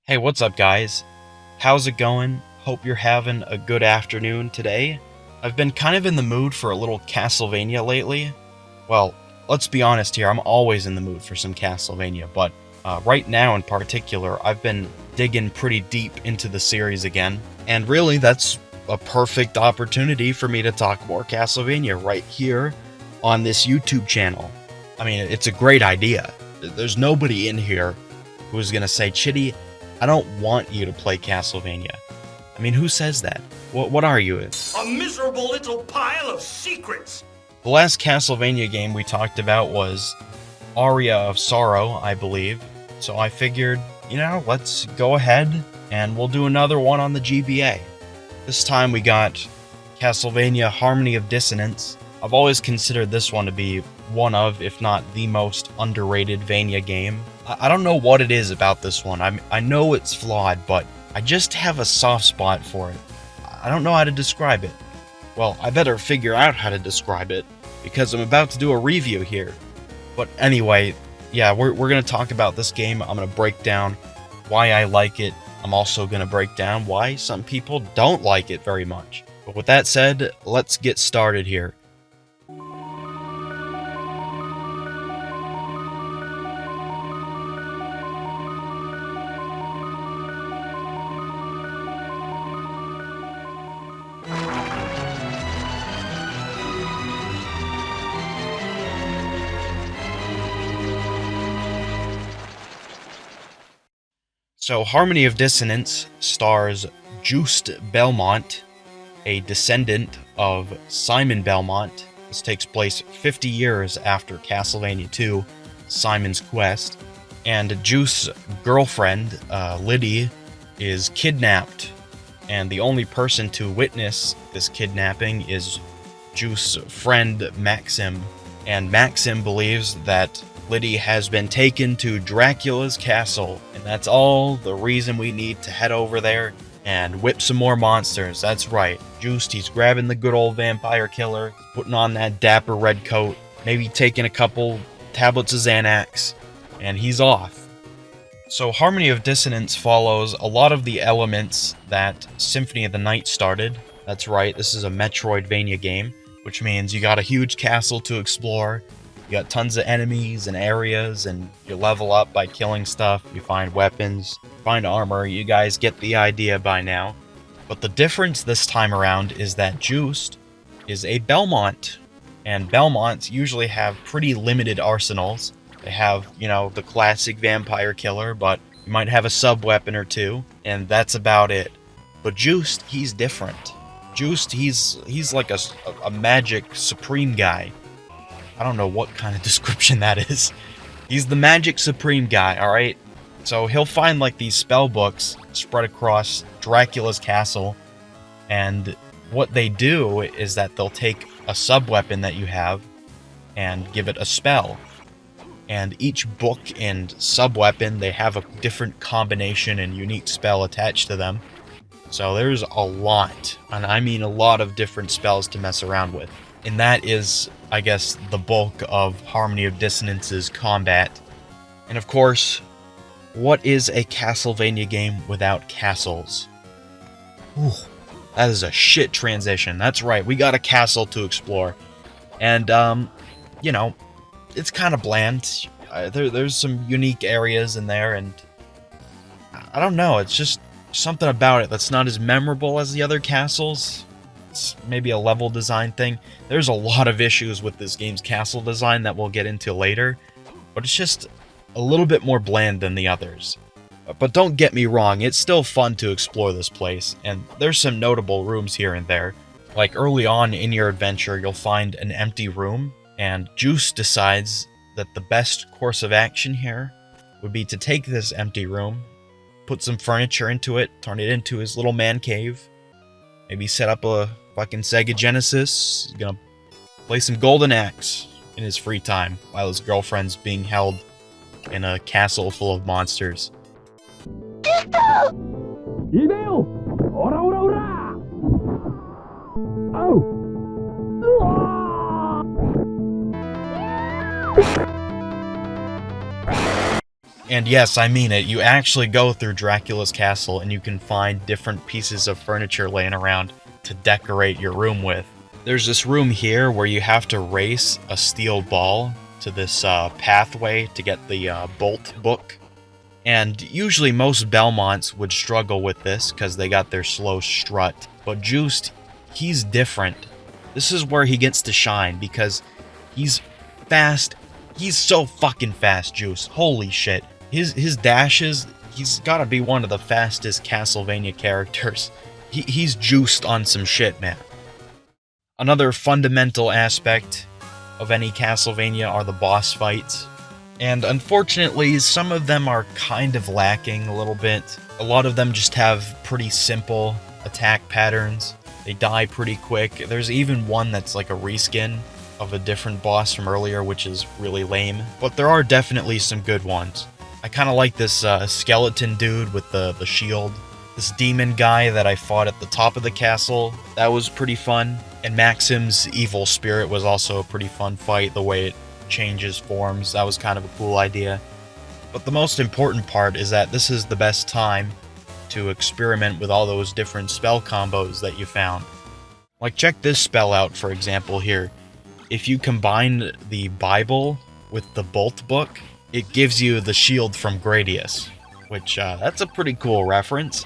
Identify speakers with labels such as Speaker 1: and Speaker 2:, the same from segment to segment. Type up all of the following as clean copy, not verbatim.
Speaker 1: Hey, what's up, guys? How's it going? Hope you're having a good afternoon today. I've been kind of in the mood for a little Castlevania lately. Well, let's be honest here, I'm always in the mood for some Castlevania, but right now in particular, I've been digging pretty deep into the series again, and really that's a perfect opportunity for me to talk more Castlevania right here on this YouTube channel. I mean, it's a great idea. There's nobody in here who's gonna say, Chitty, I don't want you to play Castlevania. I mean, who says that? What are you?
Speaker 2: A miserable little pile of secrets!
Speaker 1: The last Castlevania game we talked about was Aria of Sorrow, I believe. So I figured, let's go ahead and we'll do another one on the GBA. This time we got Castlevania Harmony of Dissonance. I've always considered this one to be one of, if not the most underrated Vania game. I don't know what it is about this one. I know it's flawed, but I just have a soft spot for it. I don't know how to describe it. Well, I better figure out how to describe it, because I'm about to do a review here. But anyway, yeah, we're going to talk about this game. I'm going to break down why I like it. I'm also going to break down why some people don't like it very much. But with that said, let's get started here. So, Harmony of Dissonance stars Juste Belmont, a descendant of Simon Belmont. This takes place 50 years after Castlevania II, Simon's Quest. And Juste's girlfriend, Liddy, is kidnapped. And the only person to witness this kidnapping is Juste's friend, Maxim. And Maxim believes that Liddy has been taken to Dracula's castle, and that's all the reason we need to head over there and whip some more monsters. That's right, Juste, he's grabbing the good old vampire killer, putting on that dapper red coat, maybe taking a couple tablets of Xanax, and he's off. So Harmony of Dissonance follows a lot of the elements that Symphony of the Night started. That's right, this is a Metroidvania game, which means you got a huge castle to explore. You got tons of enemies and areas, and you level up by killing stuff, you find weapons, find armor, you guys get the idea by now. But the difference this time around is that Juste is a Belmont, and Belmonts usually have pretty limited arsenals. They have, the classic vampire killer, but you might have a sub-weapon or two, and that's about it. But Juste, he's different. Juste, he's like a magic supreme guy. I don't know what kind of description that is. He's the magic supreme guy, alright? So he'll find like these spell books spread across Dracula's castle, and what they do is that they'll take a sub-weapon that you have and give it a spell. And each book and sub-weapon, they have a different combination and unique spell attached to them. So there's a lot, and I mean a lot of different spells to mess around with. And that is, I guess, the bulk of Harmony of Dissonance's combat. And of course, what is a Castlevania game without castles? Whew, that is a shit transition. That's right, we got a castle to explore. And, it's kind of bland. There's some unique areas in there, and I don't know, it's just something about it that's not as memorable as the other castles. It's maybe a level design thing. There's a lot of issues with this game's castle design that we'll get into later, but it's just a little bit more bland than the others. But don't get me wrong, it's still fun to explore this place, and there's some notable rooms here and there. Like early on in your adventure, you'll find an empty room, and Juste decides that the best course of action here would be to take this empty room, put some furniture into it, turn it into his little man cave, maybe set up a fucking Sega Genesis. He's gonna play some Golden Axe in his free time while his girlfriend's being held in a castle full of monsters. And yes, I mean it, you actually go through Dracula's castle and you can find different pieces of furniture laying around to decorate your room with. There's this room here where you have to race a steel ball to this pathway to get the bolt book. And usually most Belmonts would struggle with this because they got their slow strut. But Juiced, he's different. This is where he gets to shine because he's fast. He's so fucking fast, Juiced. Holy shit. His dashes, he's gotta be one of the fastest Castlevania characters. He's juiced on some shit, man. Another fundamental aspect of any Castlevania are the boss fights. And unfortunately, some of them are kind of lacking a little bit. A lot of them just have pretty simple attack patterns. They die pretty quick. There's even one that's like a reskin of a different boss from earlier, which is really lame. But there are definitely some good ones. I kind of like this skeleton dude with the shield. This demon guy that I fought at the top of the castle. That was pretty fun. And Maxim's evil spirit was also a pretty fun fight, the way it changes forms. That was kind of a cool idea. But the most important part is that this is the best time to experiment with all those different spell combos that you found. Like, check this spell out, for example, here. If you combine the Bible with the Bolt Book, it gives you the shield from Gradius, which, that's a pretty cool reference.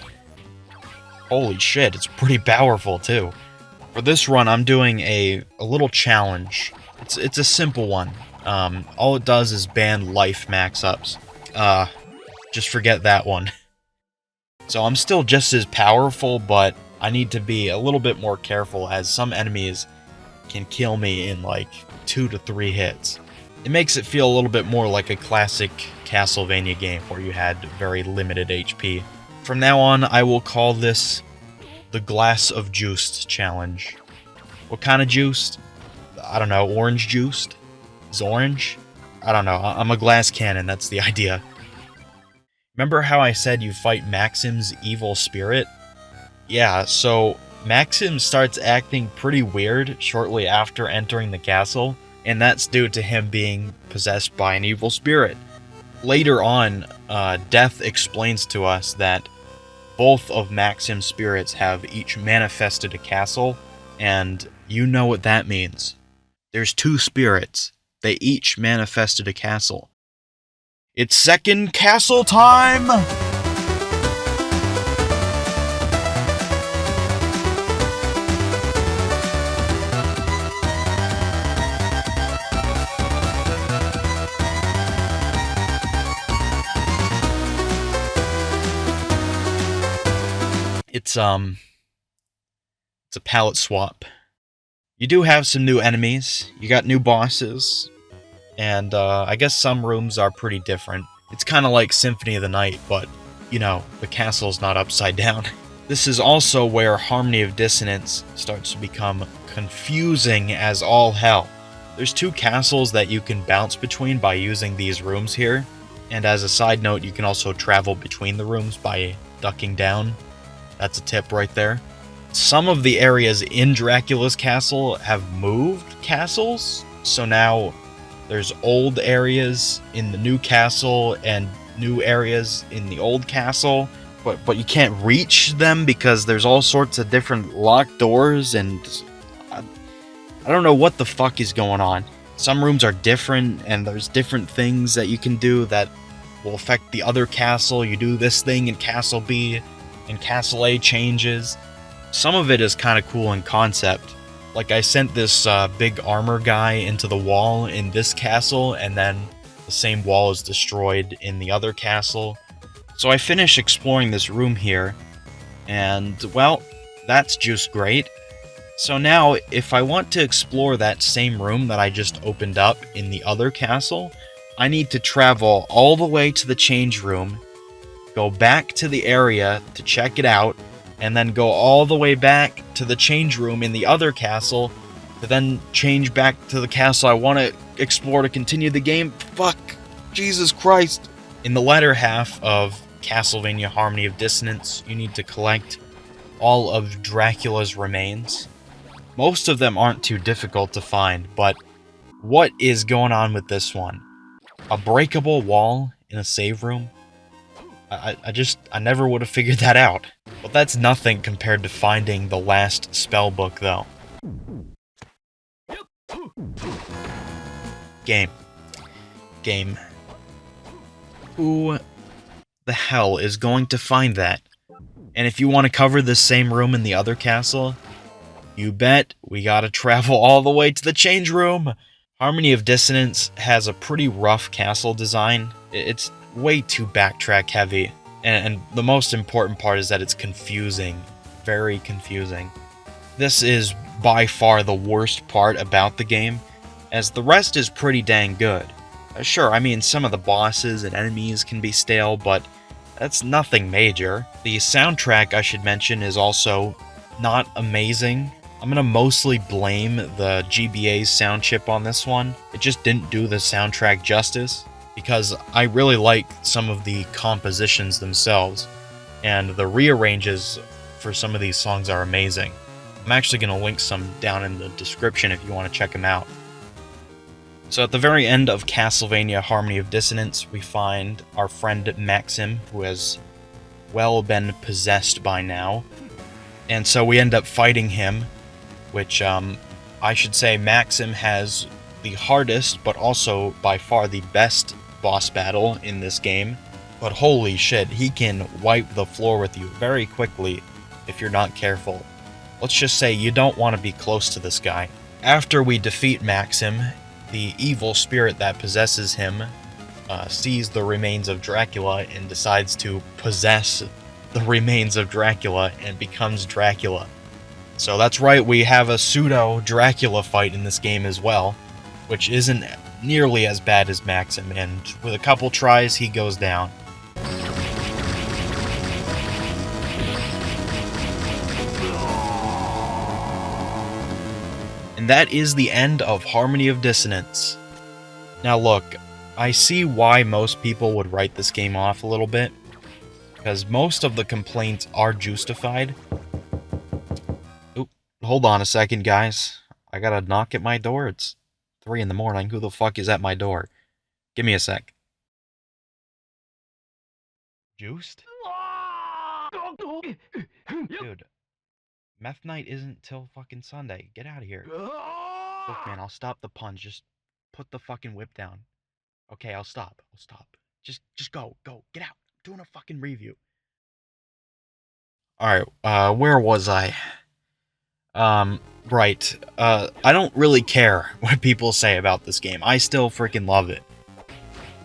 Speaker 1: Holy shit, it's pretty powerful, too. For this run, I'm doing a little challenge. It's a simple one. All it does is ban life max-ups. Just forget that one. So I'm still just as powerful, but I need to be a little bit more careful, as some enemies can kill me in like 2 to 3 hits. It makes it feel a little bit more like a classic Castlevania game where you had very limited HP. From now on, I will call this the Glass of Juiced challenge. What kind of juiced? I don't know, orange juiced? Is orange? I don't know, I'm a glass cannon, that's the idea. Remember how I said you fight Maxim's evil spirit? Yeah, so Maxim starts acting pretty weird shortly after entering the castle, and that's due to him being possessed by an evil spirit. Later on, Death explains to us that both of Maxim's spirits have each manifested a castle, and you know what that means. There's 2 spirits. They each manifested a castle. It's second castle time! It's a palette swap. You do have some new enemies, you got new bosses, and I guess some rooms are pretty different. It's kind of like Symphony of the Night, but, you know, the castle's not upside down. This is also where Harmony of Dissonance starts to become confusing as all hell. There's 2 castles that you can bounce between by using these rooms here, and as a side note, you can also travel between the rooms by ducking down. That's a tip right there. Some of the areas in Dracula's castle have moved castles, so now there's old areas in the new castle and new areas in the old castle, but you can't reach them because there's all sorts of different locked doors, and I don't know what the fuck is going on. Some rooms are different, and there's different things that you can do that will affect the other castle. You do this thing in Castle B, and Castle A changes. Some of it is kind of cool in concept. Like, I sent this big armor guy into the wall in this castle, and then the same wall is destroyed in the other castle. So I finished exploring this room here, and, well, that's just great. So now, if I want to explore that same room that I just opened up in the other castle, I need to travel all the way to the change room, go back to the area to check it out, and then go all the way back to the change room in the other castle to then change back to the castle I want to explore to continue the game. Fuck. Jesus Christ. In the latter half of Castlevania Harmony of Dissonance, you need to collect all of Dracula's remains. Most of them aren't too difficult to find, but what is going on with this one? A breakable wall in a save room. I never would have figured that out. But that's nothing compared to finding the last spell book, though. Game. Who the hell is going to find that? And if you want to cover this same room in the other castle, you bet we gotta travel all the way to the change room! Harmony of Dissonance has a pretty rough castle design. It's way too backtrack heavy. And the most important part is that it's confusing. Very confusing. This is by far the worst part about the game, as the rest is pretty dang good. Sure, I mean, some of the bosses and enemies can be stale, but that's nothing major. The soundtrack, I should mention, is also not amazing. I'm gonna mostly blame the GBA's sound chip on this one. It just didn't do the soundtrack justice, because I really like some of the compositions themselves, and the rearranges for some of these songs are amazing. I'm actually gonna link some down in the description if you want to check them out. So at the very end of Castlevania Harmony of Dissonance, we find our friend Maxim, who has well been possessed by now. And so we end up fighting him, which I should say Maxim has the hardest, but also by far the best boss battle in this game. But holy shit, he can wipe the floor with you very quickly if you're not careful. Let's just say you don't want to be close to this guy. After we defeat Maxim, the evil spirit that possesses him sees the remains of Dracula and decides to possess the remains of Dracula and becomes Dracula. So that's right, we have a pseudo-Dracula fight in this game as well, which isn't nearly as bad as Maxim, and with a couple tries, he goes down. And that is the end of Harmony of Dissonance. Now look, I see why most people would write this game off a little bit, because most of the complaints are justified. Oop, hold on a second, guys. I gotta knock at my door. It's 3 in the morning. Who the fuck is at my door? Give me a sec. Juiced? Dude. Meth night isn't till fucking Sunday. Get out of here. Look, man, I'll stop the puns. Just put the fucking whip down. Okay, I'll stop. Just go. Get out. I'm doing a fucking review. Alright, where was I? Right. I don't really care what people say about this game. I still freaking love it.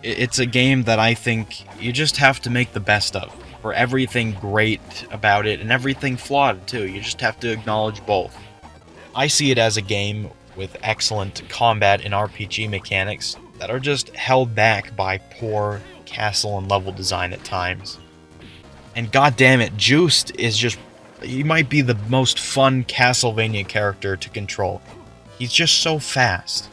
Speaker 1: It's a game that I think you just have to make the best of. For everything great about it and everything flawed too. You just have to acknowledge both. I see it as a game with excellent combat and RPG mechanics that are just held back by poor castle and level design at times. And goddammit, Juiced is just... he might be the most fun Castlevania character to control. He's just so fast.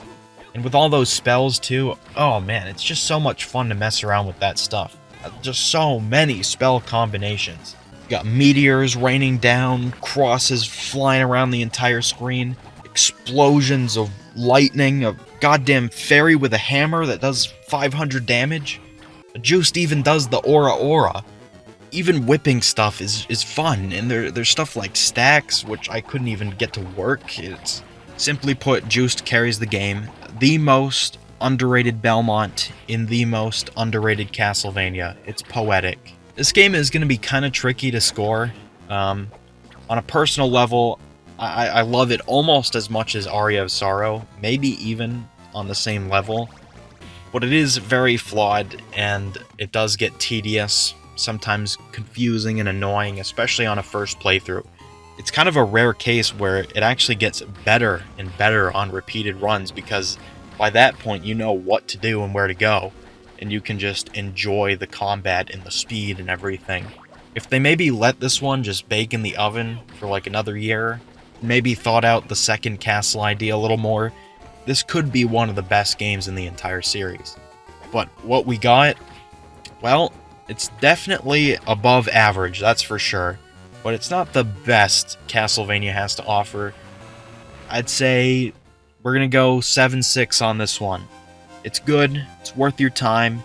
Speaker 1: And with all those spells too, oh man, it's just so much fun to mess around with that stuff. Just so many spell combinations. You got meteors raining down, crosses flying around the entire screen, explosions of lightning, a goddamn fairy with a hammer that does 500 damage. Juiced even does the aura. Even whipping stuff is fun, and there's stuff like stacks, which I couldn't even get to work. It's simply put, Juiced carries the game. The most underrated Belmont in the most underrated Castlevania. It's poetic. This game is going to be kind of tricky to score. On a personal level, I love it almost as much as Aria of Sorrow, maybe even on the same level. But it is very flawed, and it does get tedious, sometimes confusing and annoying, especially on a first playthrough. It's kind of a rare case where it actually gets better and better on repeated runs, because by that point you know what to do and where to go, and you can just enjoy the combat and the speed and everything. If they maybe let this one just bake in the oven for like another year, maybe thought out the second castle idea a little more, this could be one of the best games in the entire series. But what we got, well, it's definitely above average, that's for sure. But it's not the best Castlevania has to offer. I'd say we're gonna go 7-6 on this one. It's good, it's worth your time,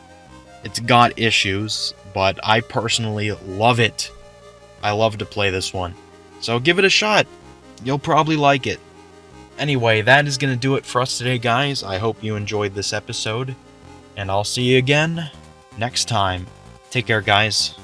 Speaker 1: It's got issues, but I personally love it. I love to play this one. So give it a shot. You'll probably like it. Anyway, that is going to do it for us today, guys. I hope you enjoyed this episode, and I'll see you again next time. Take care, guys.